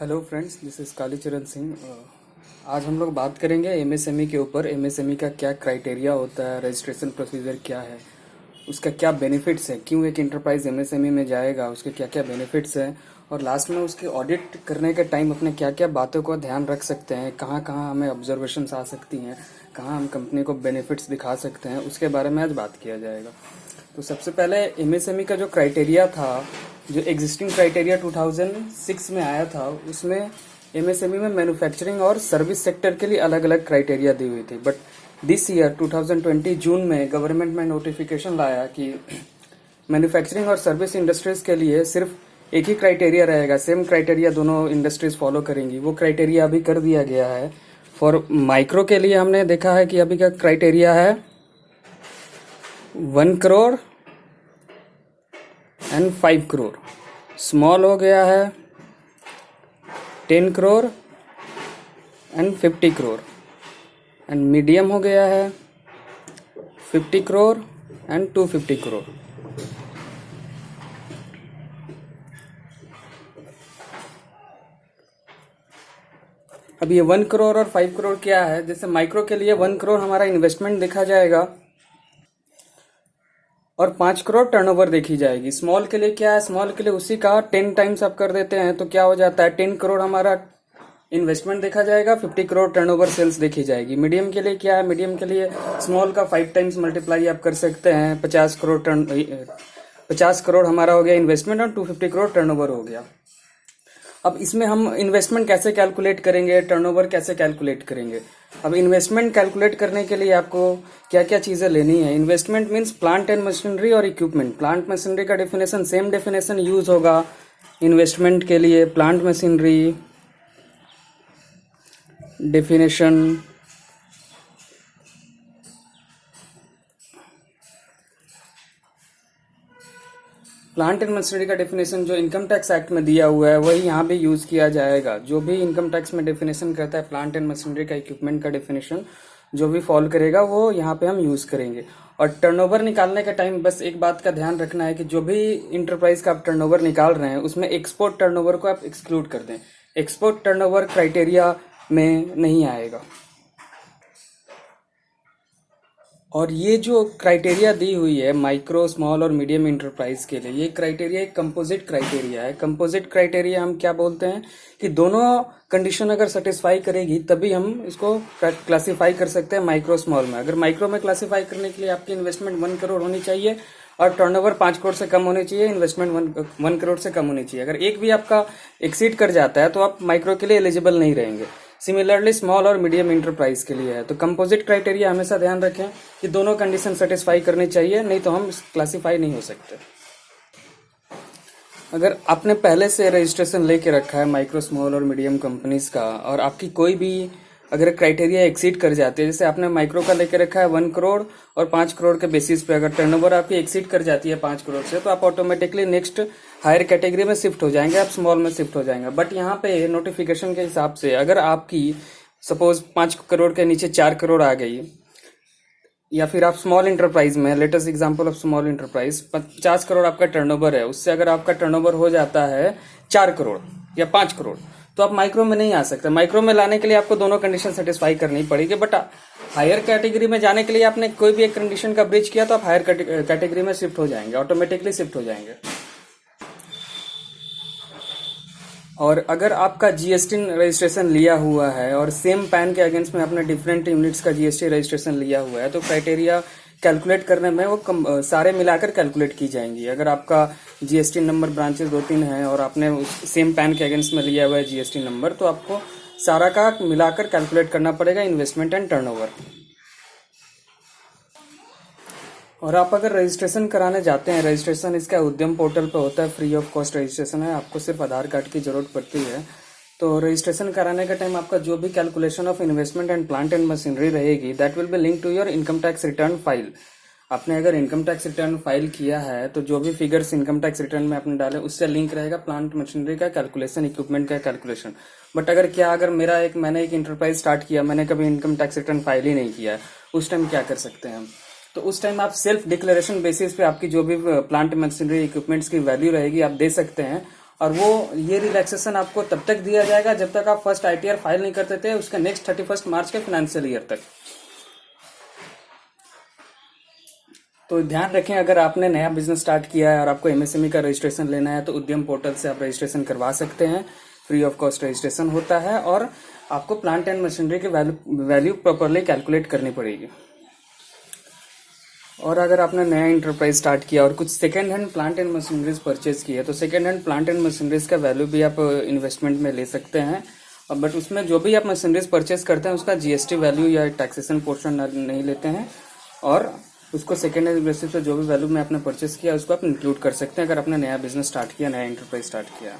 Hello friends, this is Kalicharan Singh. आज हम लोग बात करेंगे एमएसएमई के ऊपर। एमएसएमई का क्या क्राइटेरिया होता है, रजिस्ट्रेशन प्रोसीजर क्या है, उसका क्या बेनिफिट्स है, क्यों एक इंटरप्राइज एमएसएमई में जाएगा, उसके क्या क्या बेनिफिट्स हैं, और लास्ट में उसके ऑडिट करने के टाइम अपने क्या क्या बातों को ध्यान रख सकते हैं, कहाँ कहाँ हमें ऑब्जर्वेशंस आ सकती हैं, कहाँ हम कंपनी को बेनिफिट्स दिखा सकते हैं, उसके बारे में आज बात किया जाएगा। तो सबसे पहले एमएसएमई का जो क्राइटेरिया था, जो एग्जिस्टिंग क्राइटेरिया 2006 में आया था, उसमें एमएसएमई में मैन्युफैक्चरिंग और सर्विस सेक्टर के लिए अलग अलग क्राइटेरिया दी हुई थी। बट दिस ईयर 2020 जून में गवर्नमेंट में नोटिफिकेशन लाया कि मैन्युफैक्चरिंग और सर्विस इंडस्ट्रीज के लिए सिर्फ एक ही क्राइटेरिया रहेगा, सेम क्राइटेरिया दोनों इंडस्ट्रीज फॉलो करेंगी। वो क्राइटेरिया अभी कर दिया गया है। फॉर माइक्रो के लिए हमने देखा है कि अभी का क्राइटेरिया है 1 करोड़ एंड 5 करोड़। स्मॉल हो गया है 10 crore and 50 crore, and medium हो गया है 50 करोड़ एंड 250 करोड़। अब ये 1 करोड़ और 5 करोड़ क्या है? जैसे माइक्रो के लिए 1 करोड़ हमारा इन्वेस्टमेंट देखा जाएगा और 5 करोड़ टर्नओवर देखी जाएगी। स्मॉल के लिए क्या है? स्मॉल के लिए उसी का 10 टाइम्स आप कर देते हैं तो क्या हो जाता है, 10 करोड़ हमारा इन्वेस्टमेंट देखा जाएगा, 50 करोड़ टर्नओवर सेल्स देखी जाएगी। मीडियम के लिए क्या है? मीडियम के लिए स्मॉल का 5 टाइम्स मल्टीप्लाई आप कर सकते हैं, 50 करोड़ हमारा हो गया इन्वेस्टमेंट और 250 करोड़ टर्नओवर हो गया। अब इसमें हम इन्वेस्टमेंट कैसे कैलकुलेट करेंगे, टर्नओवर कैसे कैलकुलेट करेंगे? अब इन्वेस्टमेंट कैलकुलेट करने के लिए आपको क्या क्या चीज़ें लेनी है? Investment means plant and machinery और इक्विपमेंट। प्लांट मशीनरी का डेफिनेशन सेम डेफिनेशन यूज होगा इन्वेस्टमेंट के लिए। Plant machinery definition plant and machinery का डेफिनेशन जो इनकम टैक्स एक्ट में दिया हुआ है वही यहाँ भी यूज किया जाएगा। जो भी इनकम टैक्स में डेफिनेशन करता है प्लांट एंड मशीनरी का, इक्विपमेंट का डेफिनेशन जो भी फॉलो करेगा वो यहाँ पे हम यूज करेंगे। और टर्नओवर निकालने के टाइम बस एक बात का ध्यान रखना है कि जो भी इंटरप्राइज का आप टर्नओवर निकाल रहे हैं उसमें एक्सपोर्ट टर्नओवर को आप एक्सक्लूड कर दें। एक्सपोर्ट टर्नओवर क्राइटेरिया में नहीं आएगा। और ये जो क्राइटेरिया दी हुई है माइक्रो, स्मॉल और मीडियम इंटरप्राइज के लिए, ये क्राइटेरिया एक कंपोजिट क्राइटेरिया है। कंपोजिट क्राइटेरिया हम क्या बोलते हैं कि दोनों कंडीशन अगर सेटिस्फाई करेगी तभी हम इसको क्लासिफाई कर सकते हैं माइक्रो स्मॉल में। अगर माइक्रो में क्लासिफाई करने के लिए आपकी इन्वेस्टमेंट 1 करोड़ होनी चाहिए और टर्नओवर 5 करोड़ से कम होनी चाहिए, इन्वेस्टमेंट 1 करोड़ से कम होनी चाहिए। अगर एक भी आपका एक्सीड कर जाता है तो आप माइक्रो के लिए एलिजिबल नहीं रहेंगे। सिमिलरली स्मॉल और मीडियम इंटरप्राइज के लिए है। तो कंपोजिट क्राइटेरिया हमेशा ध्यान रखें कि दोनों कंडीशन सेटिस्फाई करनी चाहिए, नहीं तो हम क्लासिफाई नहीं हो सकते। अगर आपने पहले से रजिस्ट्रेशन लेके रखा है माइक्रो, स्मॉल और मीडियम कंपनीज का और आपकी कोई भी अगर क्राइटेरिया एक्सीड कर जाती है, जैसे आपने माइक्रो का लेके रखा है 1 करोड़ और 5 करोड़ के बेसिस पे अगर टर्नओवर आपकी एक्सीड कर जाती है 5 करोड़ से, तो आप ऑटोमेटिकली नेक्स्ट हायर कैटेगरी में शिफ्ट हो जाएंगे, आप स्मॉल में शिफ्ट हो जाएंगे। बट यहाँ पे नोटिफिकेशन के हिसाब से अगर आपकी सपोज 5 करोड़ के नीचे 4 करोड़ आ गई, या फिर आप स्मॉल इंटरप्राइज में, latest example of small enterprise, 50 crore आपका टर्नओवर है, उससे अगर आपका टर्नओवर हो जाता है 4 करोड़ या 5 करोड़, तो आप माइक्रो में नहीं आ सकते। माइक्रो में लाने के लिए आपको दोनों कंडीशन सेटिस्फाई करनी पड़ेगी। बट हायर कैटेगरी में जाने के लिए आपने कोई भी एक कंडीशन का ब्रीच किया तो आप हायर कैटेगरी में शिफ्ट हो जाएंगे, ऑटोमेटिकली शिफ्ट हो जाएंगे। और अगर आपका जीएसटी रजिस्ट्रेशन लिया हुआ है और सेम पैन के अगेंस्ट में आपने डिफरेंट यूनिट्स का जीएसटी रजिस्ट्रेशन लिया हुआ है, तो क्राइटेरिया कैलकुलेट करने में वो सारे मिलाकर कैलकुलेट की जाएंगी। अगर आपका जीएसटी नंबर ब्रांचेस 2-3 हैं और आपने सेम पैन के अगेंस्ट में लिया हुआ है जीएसटी नंबर, तो आपको सारा का मिलाकर कैलकुलेट करना पड़ेगा इन्वेस्टमेंट एंड टर्नओवर। और आप अगर रजिस्ट्रेशन कराने जाते हैं, रजिस्ट्रेशन इसका उद्यम पोर्टल पे होता है, फ्री ऑफ कॉस्ट रजिस्ट्रेशन है, आपको सिर्फ आधार कार्ड की जरूरत पड़ती है। तो रजिस्ट्रेशन कराने का टाइम आपका जो भी calculation of investment and plant and machinery रहेगी, that will be link to your income tax return file. आपने अगर इनकम टैक्स रिटर्न फाइल किया है तो जो भी फिगर्स इनकम टैक्स रिटर्न में आपने डाले उससे लिंक रहेगा प्लांट मशीनरी का कैलकुलेशन, इक्विपमेंट का कैलकुलेशन। बट अगर मैंने एक इंटरप्राइज स्टार्ट किया, मैंने कभी इनकम टैक्स रिटर्न फाइल ही नहीं किया है, उस टाइम क्या कर सकते हैं हम? तो उस टाइम आप सेल्फ डिक्लेरेशन बेसिस पे आपकी जो भी प्लांट मशीनरी इक्विपमेंट्स की वैल्यू रहेगी आप दे सकते हैं और वो ये रिलैक्सेशन आपको तब तक दिया जाएगा जब तक आप फर्स्ट ITR फाइल नहीं करते थे उसके नेक्स्ट 31 मार्च के फाइनेंशियल ईयर तक। तो ध्यान रखें, अगर आपने नया बिजनेस स्टार्ट किया है और आपको MSME का रजिस्ट्रेशन लेना है तो उद्यम पोर्टल से आप रजिस्ट्रेशन करवा सकते हैं। फ्री ऑफ कॉस्ट रजिस्ट्रेशन होता है और आपको प्लांट एंड मशीनरी की वैल्यू प्रॉपरली कैलकुलेट करनी पड़ेगी। और अगर आपने नया इंटरप्राइज स्टार्ट किया और कुछ second hand plant and machineries purchase की है तो second hand plant and machineries का वैल्यू भी आप इन्वेस्टमेंट में ले सकते हैं। बट उसमें जो भी आप मशीनरीज परचेज करते हैं उसका GST वैल्यू या टैक्सेशन पोर्शन नहीं लेते हैं और उसको सेकेंड हैंड बेसिस पे जो भी वैल्यू में आपने परचेज किया उसको आप इंक्लूड कर सकते हैं अगर आपने नया बिजनेस स्टार्ट किया, नया इंटरप्राइज स्टार्ट किया।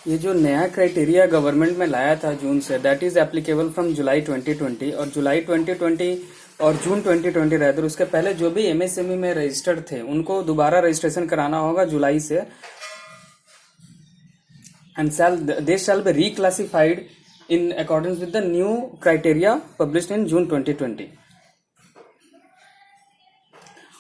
ये जो नया क्राइटेरिया गवर्नमेंट में लाया था जून से, दैट इज एप्लीकेबल फ्रॉम जुलाई 2020 और जुलाई 2020 और जून 2020 रहते, उसके पहले जो भी MSME में रजिस्टर्ड थे उनको दोबारा रजिस्ट्रेशन कराना होगा जुलाई से and they shall be reclassified in accordance with the new criteria published in June 2020।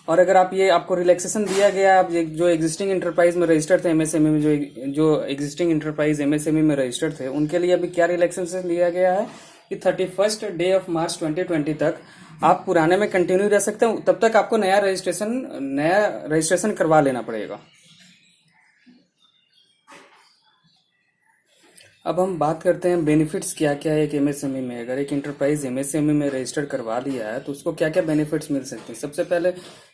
और अगर आप ये आपको रिलैक्सेशन दिया गया, आप जो एग्जिस्टिंग इंटरप्राइज में रजिस्टर्ड थे MSME में, जो एग्जिस्टिंग इंटरप्राइज MSME में रजिस्टर्ड थे उनके लिए अभी क्या रिलैक्सेशन दिया गया है कि 31 डे ऑफ मार्च 2020 तक आप पुराने में कंटिन्यू रह सकते हैं, तब तक आपको नया रजिस्ट्रेशन करवा लेना पड़ेगा। अब हम बात करते हैं बेनिफिट्स क्या क्या है एक MSME में। अगर एक इंटरप्राइज MSME में रजिस्टर करवा लिया है तो उसको क्या क्या बेनिफिट्स मिल सकते हैं। सबसे पहले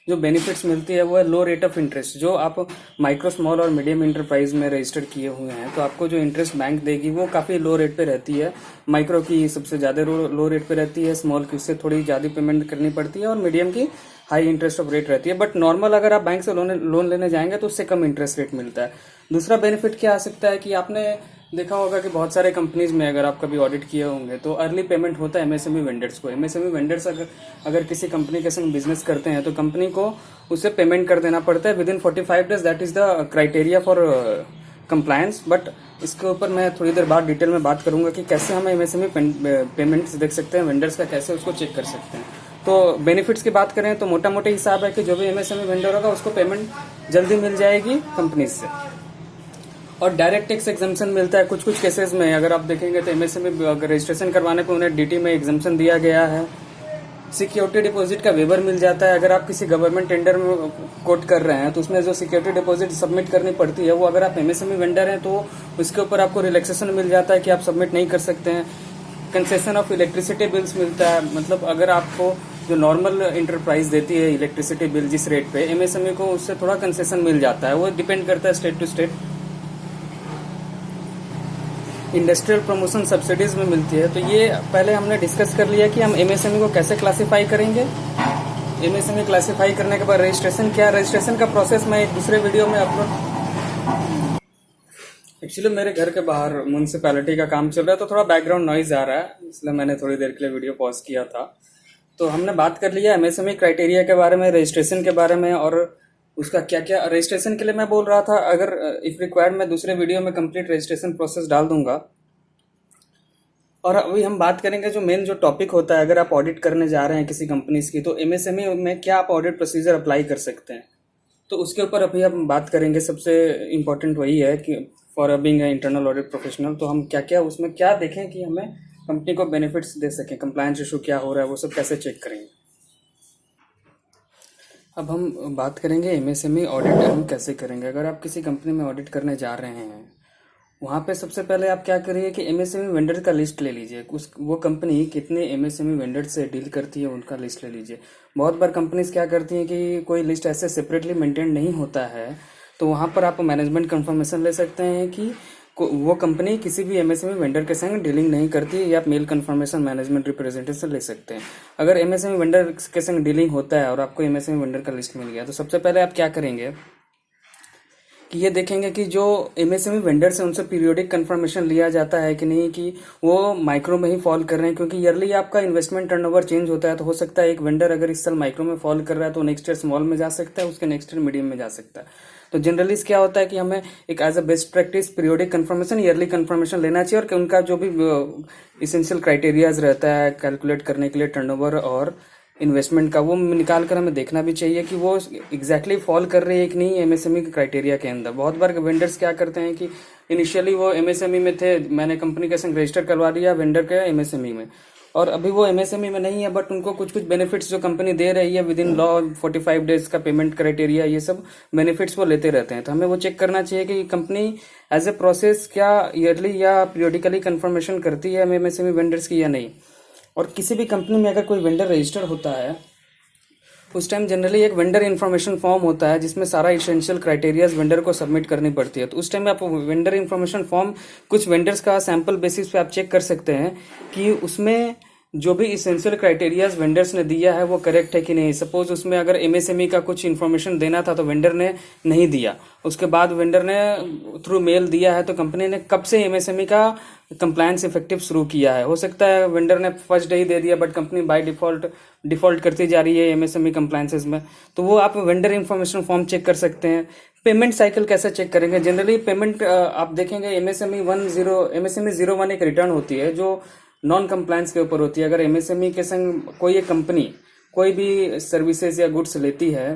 जो बेनिफिट्स मिलती है वो है लो रेट ऑफ इंटरेस्ट। जो आप माइक्रो स्मॉल और मीडियम इंटरप्राइज में रजिस्टर किए हुए हैं तो आपको जो इंटरेस्ट बैंक देगी वो काफ़ी लो रेट पे रहती है। माइक्रो की सबसे ज़्यादा लो रेट पे रहती है, स्मॉल की उससे थोड़ी ज़्यादा पेमेंट करनी पड़ती है और मीडियम की हाई इंटरेस्ट ऑफ रेट रहती है। बट नॉर्मल अगर आप बैंक से लोन लेने जाएंगे तो उससे कम इंटरेस्ट रेट मिलता है। दूसरा बेनिफिट क्या आ सकता है कि आपने देखा होगा कि बहुत सारे कंपनीज में अगर आप कभी ऑडिट किए होंगे तो अर्ली पेमेंट होता है MSME वेंडर्स को। MSME वेंडर्स अगर किसी कंपनी के संग बिजनेस करते हैं तो कंपनी को उसे पेमेंट कर देना पड़ता है with in 45 days. That is the criteria for compliance. But इसके ऊपर मैं थोड़ी देर बाद डिटेल में बात करूंगा कि कैसे हम MSME पेमेंट्स देख सकते हैं, वेंडर्स का कैसे उसको चेक कर सकते हैं। तो बेनिफिट्स की बात करें तो मोटा मोटे हिसाब है कि जो भी MSME वेंडर होगा उसको पेमेंट जल्दी मिल जाएगी कंपनी से और डायरेक्ट टैक्स एग्जम्पशन मिलता है कुछ कुछ केसेस में। अगर आप देखेंगे तो MSME रजिस्ट्रेशन करवाने को उन्हें DT में एग्जम्पशन दिया गया है। सिक्योरिटी डिपॉजिट का वेवर मिल जाता है। अगर आप किसी गवर्नमेंट टेंडर में कोट कर रहे हैं तो उसमें जो सिक्योरिटी डिपॉजिट सबमिट करनी पड़ती है वो अगर आप MSME वेंडर हैं तो उसके ऊपर आपको रिलैक्सेशन मिल जाता है कि आप सबमिट नहीं कर सकते हैं। कंसेशन ऑफ इलेक्ट्रिसिटी बिल्स मिलता है, मतलब अगर आपको जो नॉर्मल इंटरप्राइज देती है इलेक्ट्रिसिटी बिल जिस रेट पे, MSME को उससे थोड़ा कंसेशन मिल जाता है। वो डिपेंड करता है state to state. Industrial promotion subsidies में मिलती है। तो ये पहले हमने डिस्कस कर लिया कि हम MSME को कैसे क्लासिफाई करेंगे। MSME क्लासिफाई करने के बाद रजिस्ट्रेशन क्या, रजिस्ट्रेशन का प्रोसेस मैं एक दूसरे वीडियो में अपलोड। एक्चुअली मेरे घर के बाहर म्यूनसिपैलिटी का काम चल रहा है तो थोड़ा बैकग्राउंड नॉइज आ रहा है, इसलिए मैंने थोड़ी देर के लिए वीडियो पॉज किया था। तो हमने बात कर लिया MSME क्राइटेरिया के बारे में, रजिस्ट्रेशन के बारे में और उसका क्या क्या। रजिस्ट्रेशन के लिए मैं बोल रहा था, अगर इफ रिक्वायर्ड मैं दूसरे वीडियो में कंप्लीट रजिस्ट्रेशन प्रोसेस डाल दूंगा। और अभी हम बात करेंगे जो मेन जो टॉपिक होता है, अगर आप ऑडिट करने जा रहे हैं किसी कंपनीज की तो MSME में क्या आप ऑडिट प्रोसीजर अप्लाई कर सकते हैं, तो उसके ऊपर अभी हम बात करेंगे। सबसे इम्पोर्टेंट वही है कि for being a internal audit professional तो हम क्या क्या उसमें क्या देखें कि हमें कंपनी को बेनिफिट्स दे सकें, कंप्लायंस इशू क्या हो रहा है वो सब कैसे चेक करेंगे। अब हम बात करेंगे MSME ऑडिट हम कैसे करेंगे। अगर आप किसी कंपनी में ऑडिट करने जा रहे हैं वहाँ पे सबसे पहले आप क्या करिए कि MSME वेंडर का लिस्ट ले लीजिए। वो कंपनी कितने MSME वेंडर से डील करती है उनका लिस्ट ले लीजिए। बहुत बार कंपनीज क्या करती हैं कि कोई लिस्ट ऐसे सेपरेटली मेंटेन नहीं होता है, तो वहाँ पर आप मैनेजमेंट कंफर्मेशन ले सकते हैं कि वो कंपनी किसी भी MSME वेंडर के संग डीलिंग नहीं करती, या आप मेल कंफर्मेशन मैनेजमेंट रिप्रेजेंटेटिव से ले सकते हैं। अगर MSME वेंडर के संग डीलिंग होता है और आपको MSME वेंडर का लिस्ट मिल गया तो सबसे पहले आप क्या करेंगे कि ये देखेंगे कि जो MSME वेंडर से उनसे पीरियोडिक कंफर्मेशन लिया जाता है कि नहीं, कि वो माइक्रो में ही फॉल कर रहे हैं। क्योंकि ईयरली आपका इन्वेस्टमेंट टर्नओवर चेंज होता है, तो हो सकता है एक वेंडर अगर इस साल माइक्रो में फॉल कर रहा है तो नेक्स्ट ईयर स्मॉल में जा सकता है, उसके नेक्स्ट ईयर मीडियम में जा सकता है। तो जनरली क्या होता है कि हमें एक as a best practice periodic confirmation, yearly confirmation लेना चाहिए और उनका जो भी इसेंशियल क्राइटेरियाज रहता है कैलकुलेट करने के लिए टर्नओवर और इन्वेस्टमेंट का, वो निकाल कर हमें देखना भी चाहिए कि वो एग्जैक्टली फॉल कर रही है कि नहीं एमएसएमई के क्राइटेरिया के अंदर। बहुत बार वेंडर्स क्या करते हैं कि इनिशियली वो एमएसएमई में थे, मैंने कंपनी के संग रजिस्टर करवा दिया वेंडर के एमएसएमई में, और अभी वो एमएसएमई में नहीं है, बट उनको कुछ कुछ बेनिफिट्स जो कंपनी दे रही है विद इन लॉ 45 डेज का पेमेंट क्राइटेरिया, ये सब बेनिफिट्स वो लेते रहते हैं। तो हमें वो चेक करना चाहिए कि कंपनी एज ए प्रोसेस क्या ईयरली या पीरियडिकली कंफर्मेशन करती है एमएसएमई वेंडर्स की या नहीं। और किसी भी कंपनी में अगर कोई वेंडर रजिस्टर होता है उस टाइम जनरली एक वेंडर इन्फॉर्मेशन फॉर्म होता है जिसमें सारा इसेंशियल क्राइटेरियाज वेंडर को सबमिट करनी पड़ती है। तो उस टाइम में आप वेंडर इन्फॉर्मेशन फॉर्म कुछ वेंडर्स का सैंपल बेसिस पे आप चेक कर सकते हैं कि उसमें जो भी इसेंशियल क्राइटेरियाज वेंडर्स ने दिया है वो करेक्ट है कि नहीं। सपोज उसमें अगर एमएसएमई का कुछ इन्फॉर्मेशन देना था तो वेंडर ने नहीं दिया, उसके बाद वेंडर ने थ्रू मेल दिया है, तो कंपनी ने कब से एमएसएमई का कंप्लायंस इफेक्टिव शुरू किया है। हो सकता है वेंडर ने फर्स्ट डे ही दे दिया, बट कंपनी बाय डिफॉल्ट करती जा रही है एमएसएमई कंप्लायंसेस में, तो वो आप वेंडर इन्फॉर्मेशन फॉर्म चेक कर सकते हैं। पेमेंट साइकिल कैसे चेक करेंगे, जनरली पेमेंट आप देखेंगे एमएसएमई 01 एक रिटर्न होती है जो नॉन कंप्लायंस के ऊपर होती है। अगर एमएसएमई के संग कोई एक कंपनी कोई भी सर्विसेज या गुड्स लेती है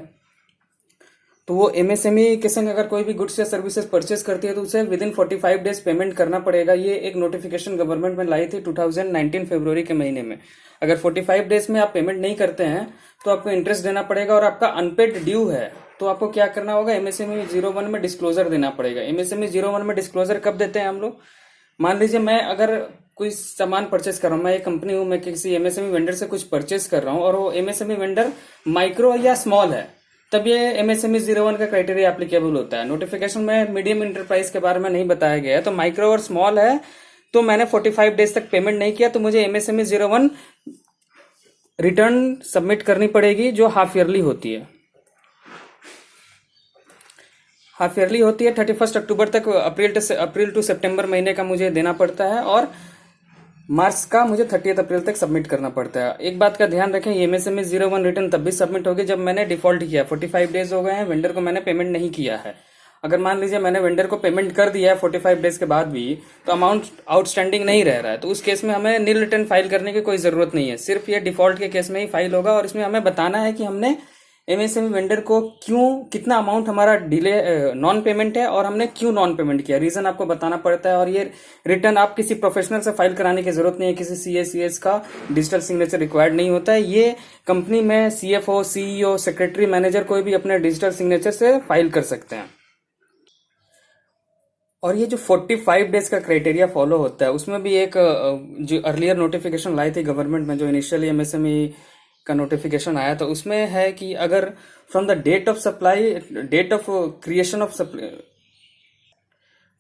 तो वो एमएसएमई के संग अगर कोई भी गुड्स या सर्विसेज परचेस करती है तो उसे विद इन 45 डेज पेमेंट करना पड़ेगा। ये एक नोटिफिकेशन गवर्नमेंट में लाई थी 2019 फरवरी के महीने में। अगर 45 डेज में आप पेमेंट नहीं करते हैं तो आपको इंटरेस्ट देना पड़ेगा, और आपका अनपेड ड्यू है तो आपको क्या करना होगा, एमएसएमई 01 में डिस्क्लोजर देना पड़ेगा। एमएसएमई 01 में डिस्क्लोजर कब देते हैं हम लोग, मान लीजिए मैं अगर कोई सामान परचेस कर रहा हूँ, मैं एक कंपनी हूँ, मैं किसी एमएसएमई वेंडर से कुछ परचेस कर रहा हूँ और वो एमएसएमई वेंडर माइक्रो या स्मॉल है, तब ये एमएसएमई 01 का क्राइटेरिया एप्लीकेबल होता है। नोटिफिकेशन में मीडियम इंटरप्राइज के बारे में नहीं बताया गया है, तो माइक्रो और स्मॉल है तो मैंने 45 डेज तक पेमेंट नहीं किया तो मुझे एमएसएमई 01 रिटर्न सबमिट करनी पड़ेगी जो हाफ ईयरली होती है। हाफ ईयरली होती है 31 अक्टूबर तक, अप्रैल टू सितंबर महीने का मुझे देना पड़ता है, और मार्च का मुझे 30 अप्रैल तक सबमिट करना पड़ता है। एक बात का ध्यान रखें, एमएसएमई 01 रिटर्न तब भी सबमिट होगी जब मैंने डिफॉल्ट किया, 45 डेज हो गए हैं, वेंडर को मैंने पेमेंट नहीं किया है। अगर मान लीजिए मैंने वेंडर को पेमेंट कर दिया है 45 डेज के बाद भी तो अमाउंट आउटस्टैंडिंग नहीं रह रहा है, तो उस केस में हमें नील रिटर्न फाइल करने की कोई जरूरत नहीं है, सिर्फ ये डिफॉल्ट के केस में ही फाइल होगा। और इसमें हमें बताना है कि हमने एमएसएमई वेंडर को क्यों, कितना अमाउंट हमारा डिले नॉन पेमेंट है और हमने क्यों नॉन पेमेंट किया, रीजन आपको बताना पड़ता है। और ये रिटर्न आप किसी प्रोफेशनल से फाइल कराने की जरूरत नहीं है, किसी सीएस का डिजिटल सिग्नेचर रिक्वायर्ड नहीं होता है। ये कंपनी में सीएफओ, सीईओ, सेक्रेटरी, मैनेजर कोई भी अपने डिजिटल सिग्नेचर से फाइल कर सकते हैं। और ये जो 45 डेज का क्राइटेरिया फॉलो होता है उसमें भी एक जो अर्लियर नोटिफिकेशन लाई थी गवर्नमेंट में, जो इनिशियली एमएसएमई का नोटिफिकेशन आया था, उसमें है कि अगर from the date of supply, date of creation of supply,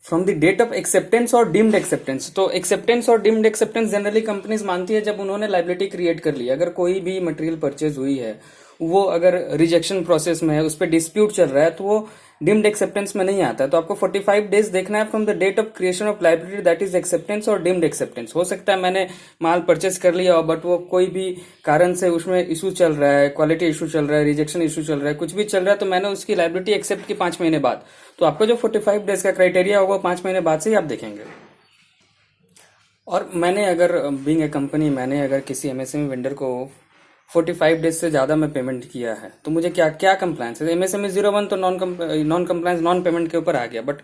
from the date of acceptance और डीम्ड एक्सेप्टेंस, तो एक्सेप्टेंस और डीम्ड एक्सेप्टेंस जनरली कंपनीज मानती है जब उन्होंने लाइबिलिटी क्रिएट कर ली। अगर कोई भी मटेरियल परचेज हुई है वो अगर रिजेक्शन प्रोसेस में है, उस पर डिस्प्यूट चल रहा है, तो वो डीम्ड एक्सेप्टेंस में नहीं आता है। तो आपको 45 डेज देखना है from the date of creation of liability, that is acceptance और डीम्ड एक्सेप्टेंस। हो सकता है मैंने माल परचेस कर लिया बट वो कोई भी कारण से उसमें इशू चल रहा है, क्वालिटी इशू चल रहा है, रिजेक्शन इशू चल रहा है, कुछ भी चल रहा है, तो मैंने उसकी लाइबिलिटी एक्सेप्ट की 5 महीने बाद, तो आपका जो 45 डेज का क्राइटेरिया होगा 5 महीने बाद से ही आप देखेंगे। और मैंने अगर बीइंग ए कंपनी, मैंने अगर किसी एमएसएमई वेंडर को 45 डेज से ज्यादा में पेमेंट किया है तो मुझे क्या क्या कंप्लायंस है। एमएसएमई 01 तो नॉन कंप्लायंस, नॉन पेमेंट के ऊपर आ गया, बट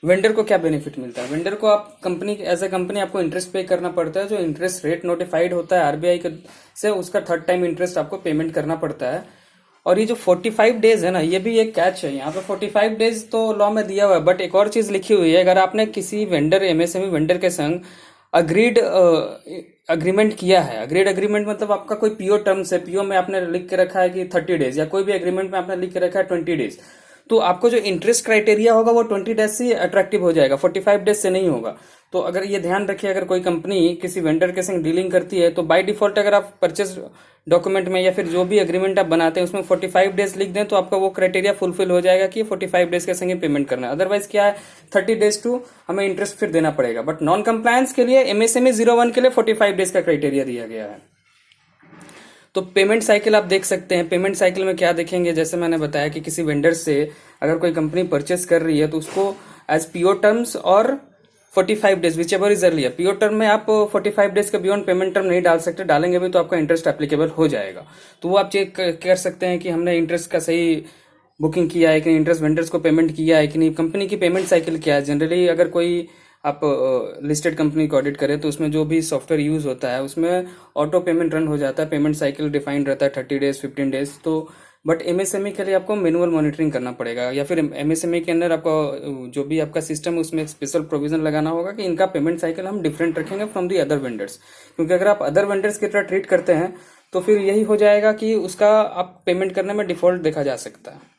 वेंडर को क्या बेनिफिट मिलता है, वेंडर को आप कंपनी एज ए कंपनी आपको इंटरेस्ट पे करना पड़ता है, जो इंटरेस्ट रेट नोटिफाइड होता है आरबीआई से, उसका 3rd टाइम इंटरेस्ट आपको पेमेंट करना पड़ता है। और ये जो 45 डेज है ना, ये भी एक कैच है यहाँ पे। 45 डेज तो लॉ में दिया हुआ है, बट एक और चीज लिखी हुई है, अगर आपने किसी वेंडर, एमएसएमई वेंडर के संग अग्रीड अग्रीमेंट किया है, अग्रीड अग्रीमेंट मतलब आपका कोई पीओ टर्म्स है, पीओ में आपने लिख के रखा है कि 30 डेज, या कोई भी एग्रीमेंट में आपने लिख के रखा है 20 डेज, तो आपको जो इंटरेस्ट क्राइटेरिया होगा वो 20 डेज से अट्रैक्टिव हो जाएगा, 45 डेज से नहीं होगा। तो अगर ये ध्यान रखिए, अगर कोई कंपनी किसी वेंडर के संग डीलिंग करती है तो बाय डिफॉल्ट अगर आप परचेस डॉक्यूमेंट में या फिर जो भी एग्रीमेंट आप बनाते हैं उसमें 45 डेज लिख दें तो आपका वो क्राइटेरिया फुलफिल हो जाएगा कि 45 डेज के संग पेमेंट करना है। अदरवाइज क्या है, 30 डेज टू हमें इंटरेस्ट फिर देना पड़ेगा। बट नॉन कंप्लायंस के लिए, एमएसएमई 01 के लिए 45 डेज का क्राइटेरिया दिया गया है। तो पेमेंट साइकिल आप देख सकते हैं। पेमेंट साइकिल में क्या देखेंगे, जैसे मैंने बताया कि किसी वेंडर से अगर कोई कंपनी परचेस कर रही है तो उसको एज पीओ टर्म्स और 45 days which ever is earlier. PO term में आप 45 डेज के बियॉन्ड पेमेंट टर्म नहीं डाल सकते, डालेंगे भी तो आपका इंटरेस्ट एप्लीकेबल हो जाएगा। तो वो आप चेक कर सकते हैं कि हमने इंटरेस्ट का सही बुकिंग किया है कि नहीं, इंटरेस्ट वेंडर्स को पेमेंट किया है कि नहीं, कंपनी की पेमेंट साइकिल क्या है। जनरली अगर कोई आप लिस्टेड कंपनी को ऑडिट करें तो उसमें जो भी सॉफ्टवेयर यूज होता है उसमें ऑटो पेमेंट रन हो जाता है, पेमेंट साइकिल डिफाइंड रहता है 30 डेज 15 डेज। तो बट एमएसएमई के लिए आपको मैनुअल मॉनिटरिंग करना पड़ेगा, या फिर एमएसएमई के अंदर आपको जो भी आपका सिस्टम है उसमें एक स्पेशल प्रोविजन लगाना होगा कि इनका पेमेंट साइकिल हम डिफरेंट रखेंगे फ्रॉम दी अदर वेंडर्स। क्योंकि अगर आप अदर वेंडर्स की तरह ट्रीट करते हैं तो फिर यही हो जाएगा कि उसका आप पेमेंट करने में डिफॉल्ट देखा जा सकता है।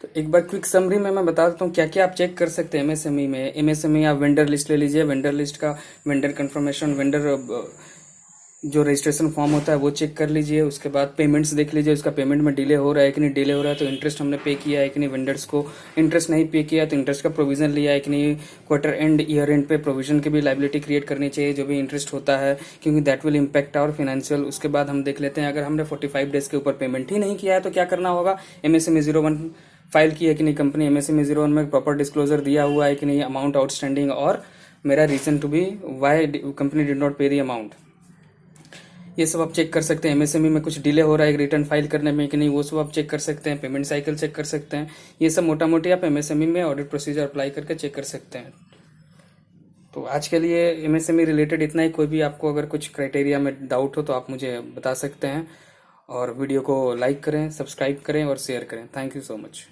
तो एक बार क्विक समरी में मैं बता देता हूँ क्या क्या आप चेक कर सकते हैं एमएसएमई में। एमएसएमई आप वेंडर लिस्ट ले लीजिए, वेंडर लिस्ट का वेंडर कंफर्मेशन, वेंडर जो रजिस्ट्रेशन फॉर्म होता है वो चेक कर लीजिए। उसके बाद पेमेंट्स देख लीजिए, उसका पेमेंट में डिले हो रहा है कि नहीं, डिले हो रहा है तो इंटरेस्ट हमने पे किया है कि नहीं, वेंडर्स को इंटरेस्ट नहीं पे किया तो इंटरेस्ट का प्रोविजन लिया है कि नहीं। क्वार्टर एंड ईयर एंड पे प्रोविजन की भी लाइबिलिटी क्रिएट करनी चाहिए जो भी इंटरेस्ट होता है, क्योंकि that will impact our financial. उसके बाद हम देख लेते हैं अगर हमने 45 डेज के ऊपर पेमेंट ही नहीं किया है तो क्या करना होगा। एमएसएमई 01 फाइल की है कि नहीं कंपनी, एमएसएमई 01 में प्रॉपर डिस्क्लोजर दिया हुआ है कि नहीं, अमाउंट आउटस्टैंडिंग और मेरा reason to be why company did not pay the amount, ये सब आप चेक कर सकते हैं। एमएसएमई में कुछ डिले हो रहा है रिटर्न फाइल करने में कि नहीं, वो सब आप चेक कर सकते हैं। पेमेंट साइकिल चेक कर सकते हैं। ये सब मोटा मोटी आप एमएसएमई में ऑडिट प्रोसीजर अप्लाई करके चेक कर सकते हैं। तो आज के लिए एमएसएमई रिलेटेड इतना ही। कोई भी आपको अगर कुछ क्राइटेरिया में डाउट हो तो आप मुझे बता सकते हैं। और वीडियो को लाइक करें, सब्सक्राइब करें और शेयर करें। Thank you so much.